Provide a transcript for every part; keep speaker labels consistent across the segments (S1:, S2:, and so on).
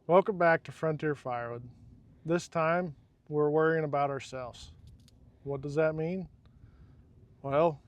S1: Welcome back to Frontier Firewood. This time, we're worrying about ourselves. What does that mean? Well,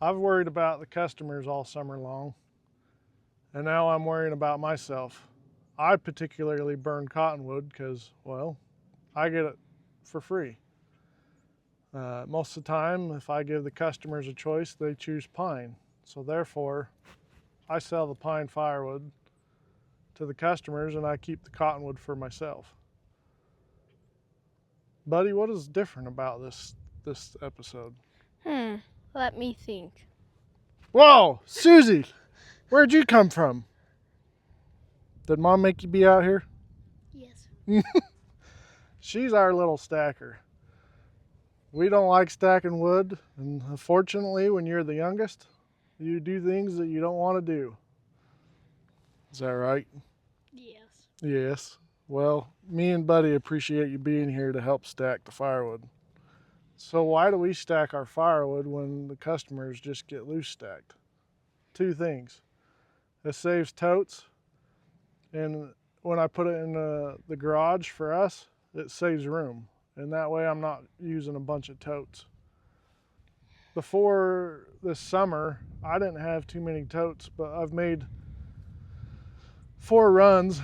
S1: I've worried about the customers all summer long, and now I'm worrying about myself. I particularly burn cottonwood because, well, I get it for free. Most of the time, if I give the customers a choice, they choose pine. So therefore, I sell the pine firewood to the customers and I keep the cottonwood for myself. Buddy, what is different about this episode?
S2: Let me think.
S1: Whoa, Susie, where'd you come from? Did Mom make you be out here?
S2: Yes.
S1: She's our little stacker. We don't like stacking wood, and unfortunately, when you're the youngest, you do things that you don't want to do. Is that right?
S2: Yes.
S1: Yes. Well, me and Buddy appreciate you being here to help stack the firewood. So why do we stack our firewood when the customers just get loose stacked? Two things. It saves totes, and when I put it in the garage for us, it saves room. And that way I'm not using a bunch of totes. Before this summer, I didn't have too many totes, but I've made 4 runs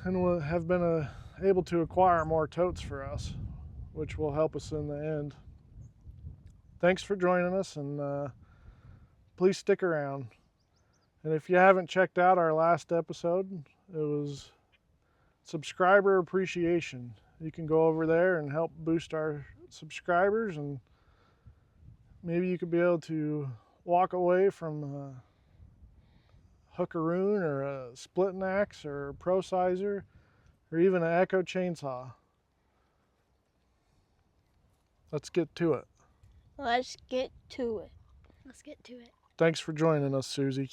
S1: and have been able to acquire more totes for us, which will help us in the end. Thanks for joining us, and please stick around. And if you haven't checked out our last episode, it was subscriber appreciation. You can go over there and help boost our subscribers, and maybe you could be able to walk away from a hookaroon or a splitting axe or a pro sizer or even an Echo chainsaw. Let's get to it.
S2: Let's get to it.
S3: Let's get to it.
S1: Thanks for joining us, Susie.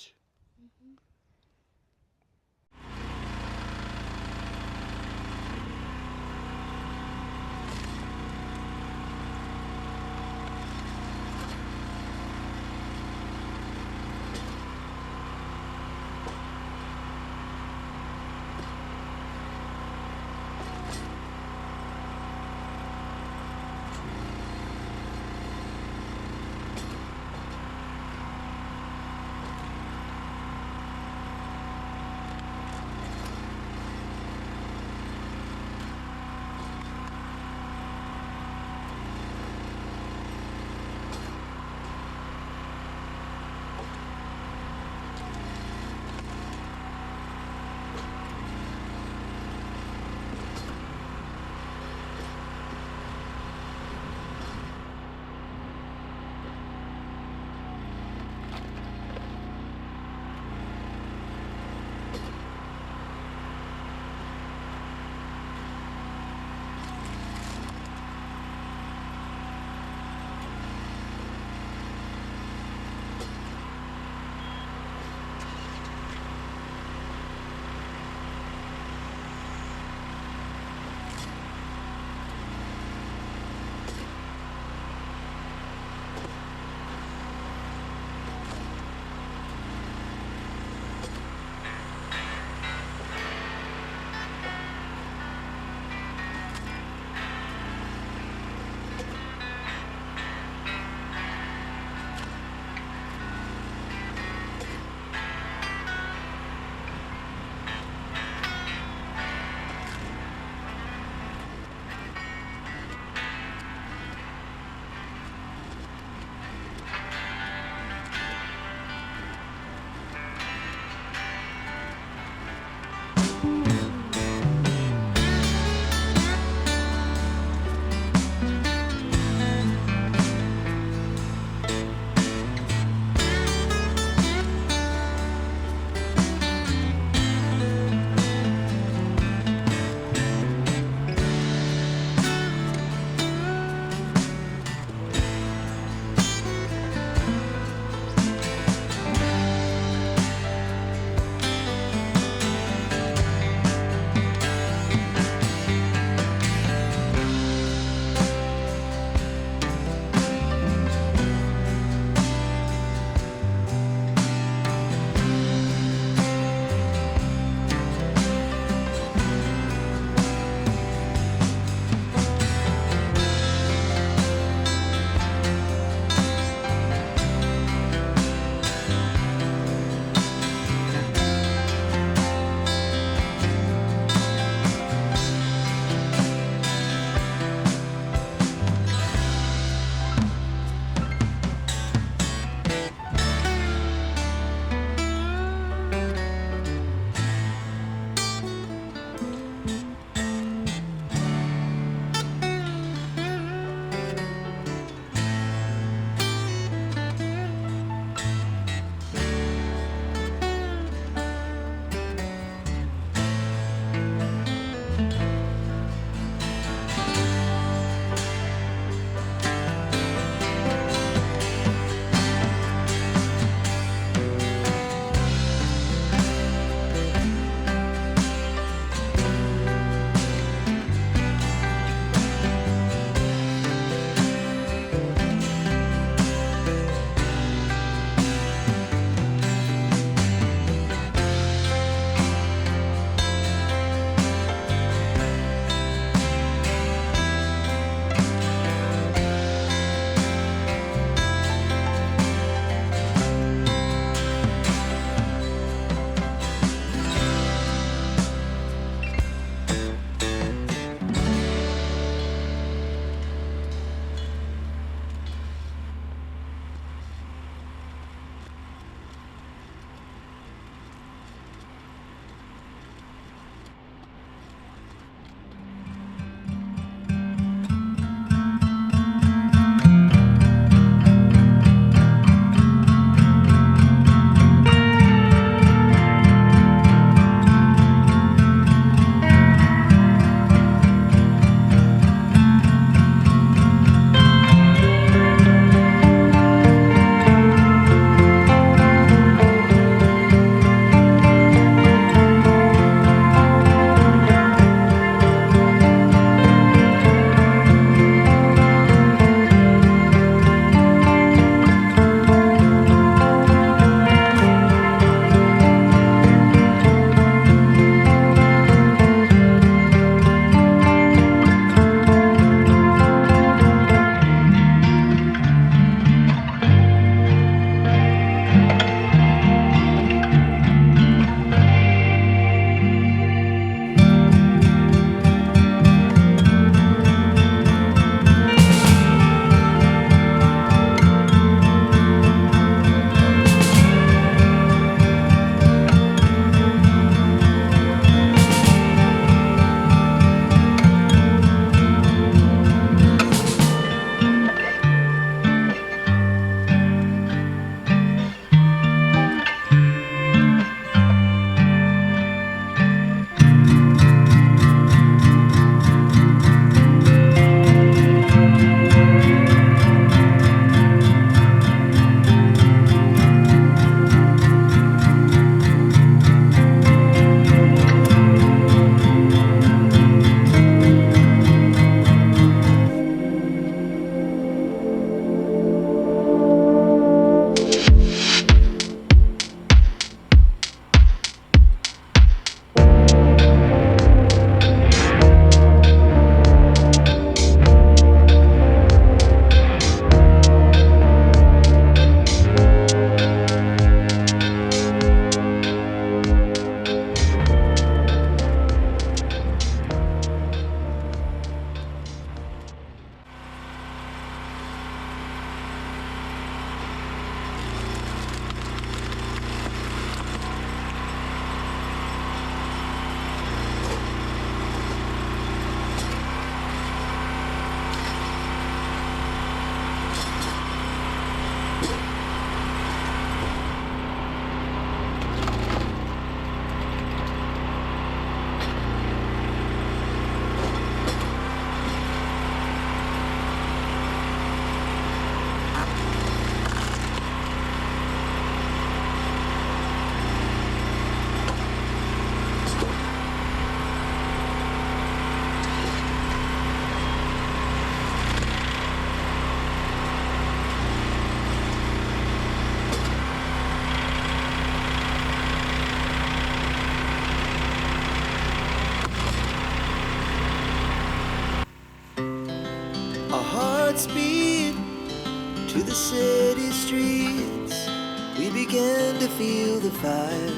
S3: to the city streets, we began to feel the fire.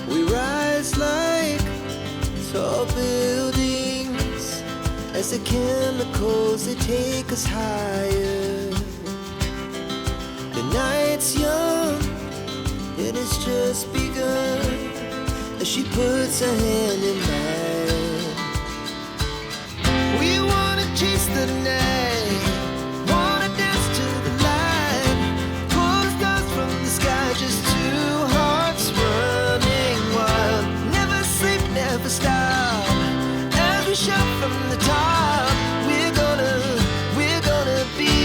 S3: We rise like tall buildings as the chemicals, they take us higher. The night's young and it's just begun as she puts her hand in mine. We wanna chase the night, wanna dance to the light, pull the stars from the sky, just two hearts running wild. Never sleep, never stop, as we shout from the top. We're gonna be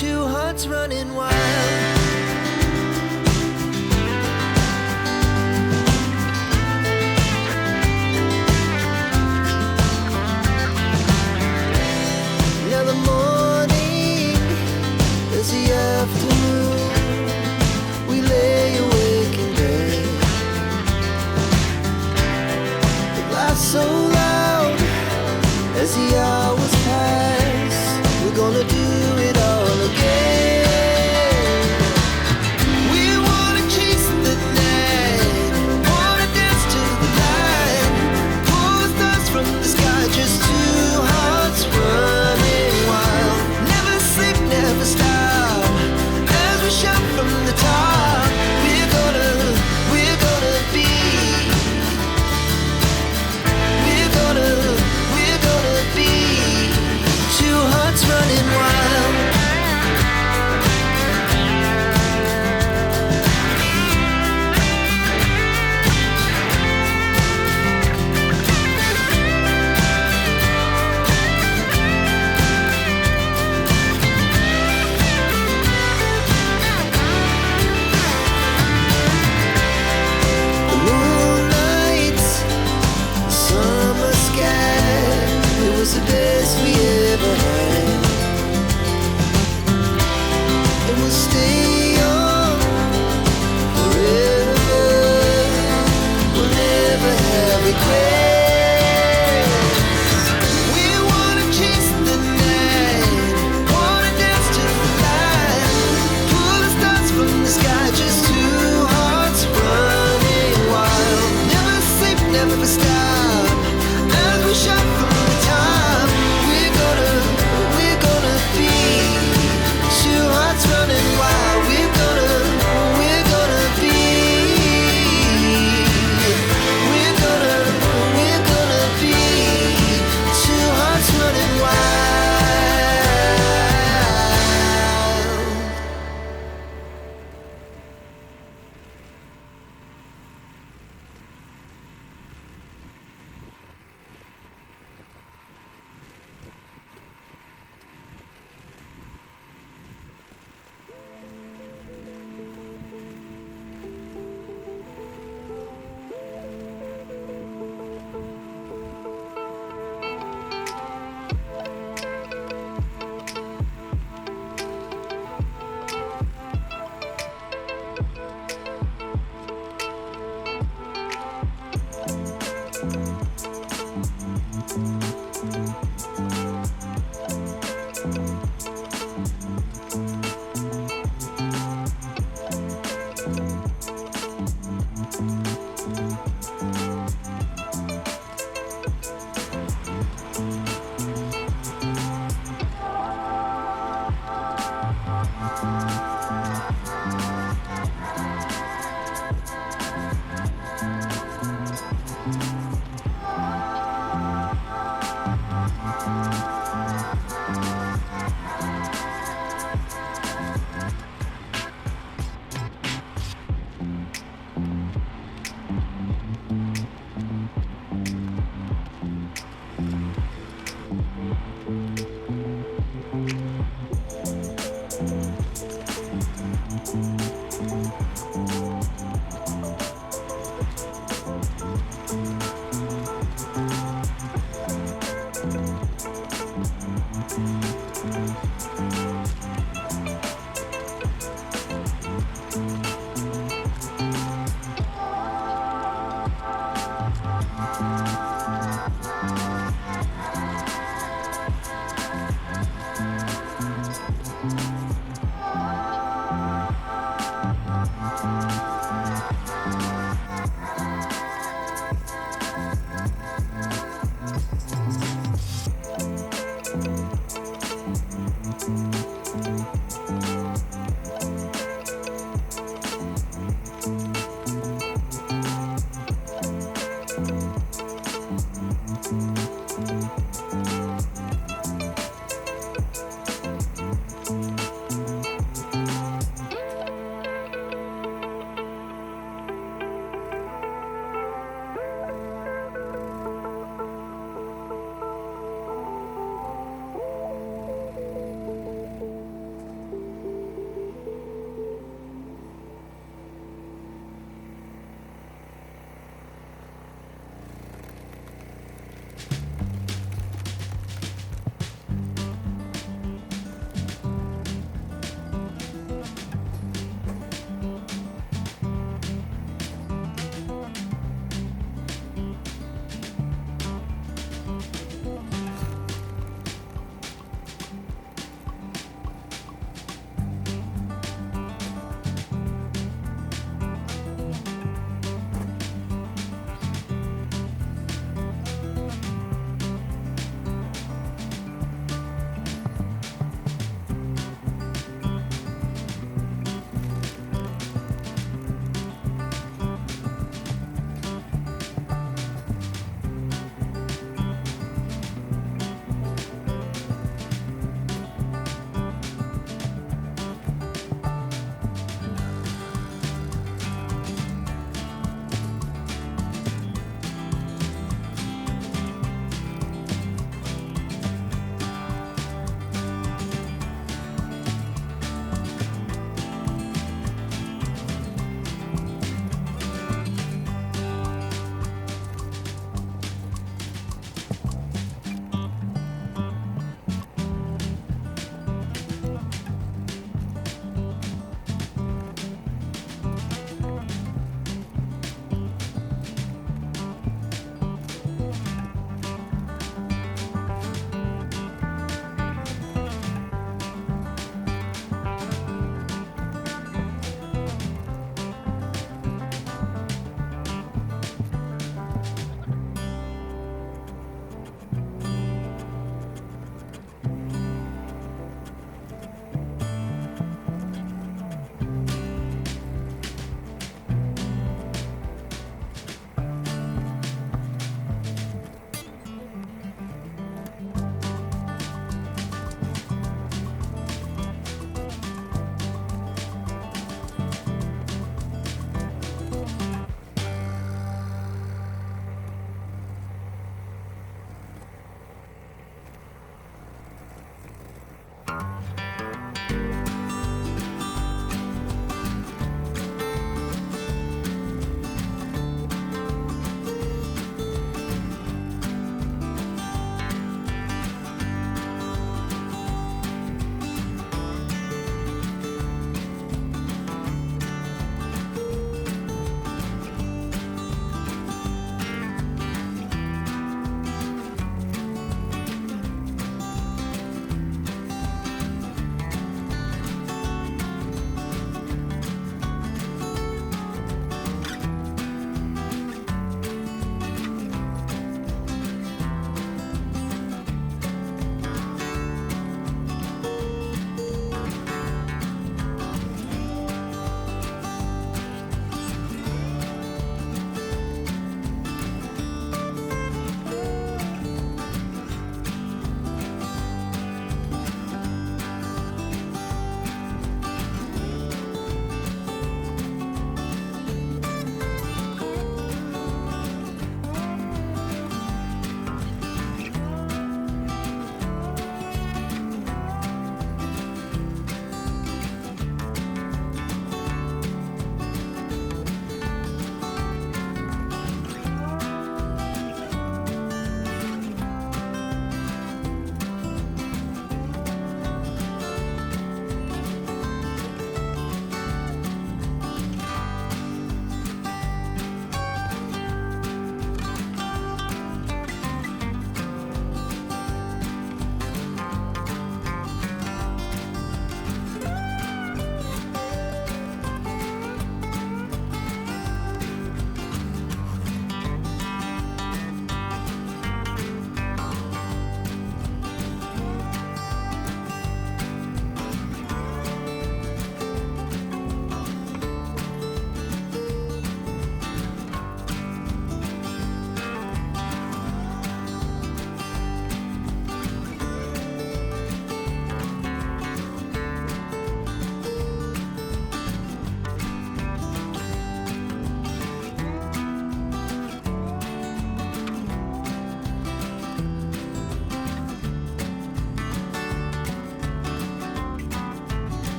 S3: two hearts running wild.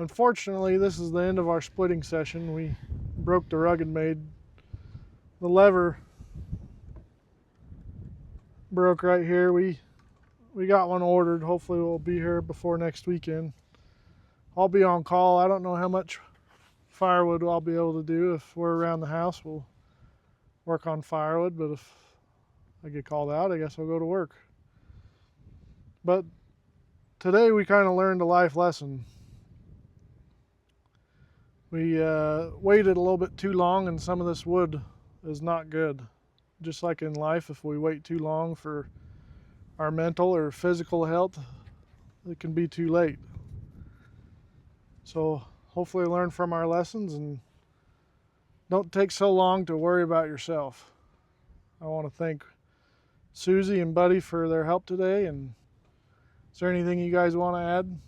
S1: Unfortunately, this is the end of our splitting session. We broke the Rugged Maid. The lever broke right here. We got one ordered. Hopefully we'll be here before next weekend. I'll be on call. I don't know how much firewood I'll be able to do. If we're around the house, we'll work on firewood, but if I get called out, I guess I'll go to work. But today we kind of learned a life lesson. We waited a little bit too long, and some of this wood is not good. Just like in life, if we wait too long for our mental or physical health, it can be too late. So hopefully learn from our lessons and don't take so long to worry about yourself. I want to thank Susie and Buddy for their help today. And is there anything you guys want to add?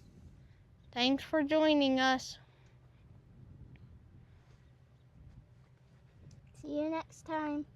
S2: Thanks for joining us.
S4: See you next time.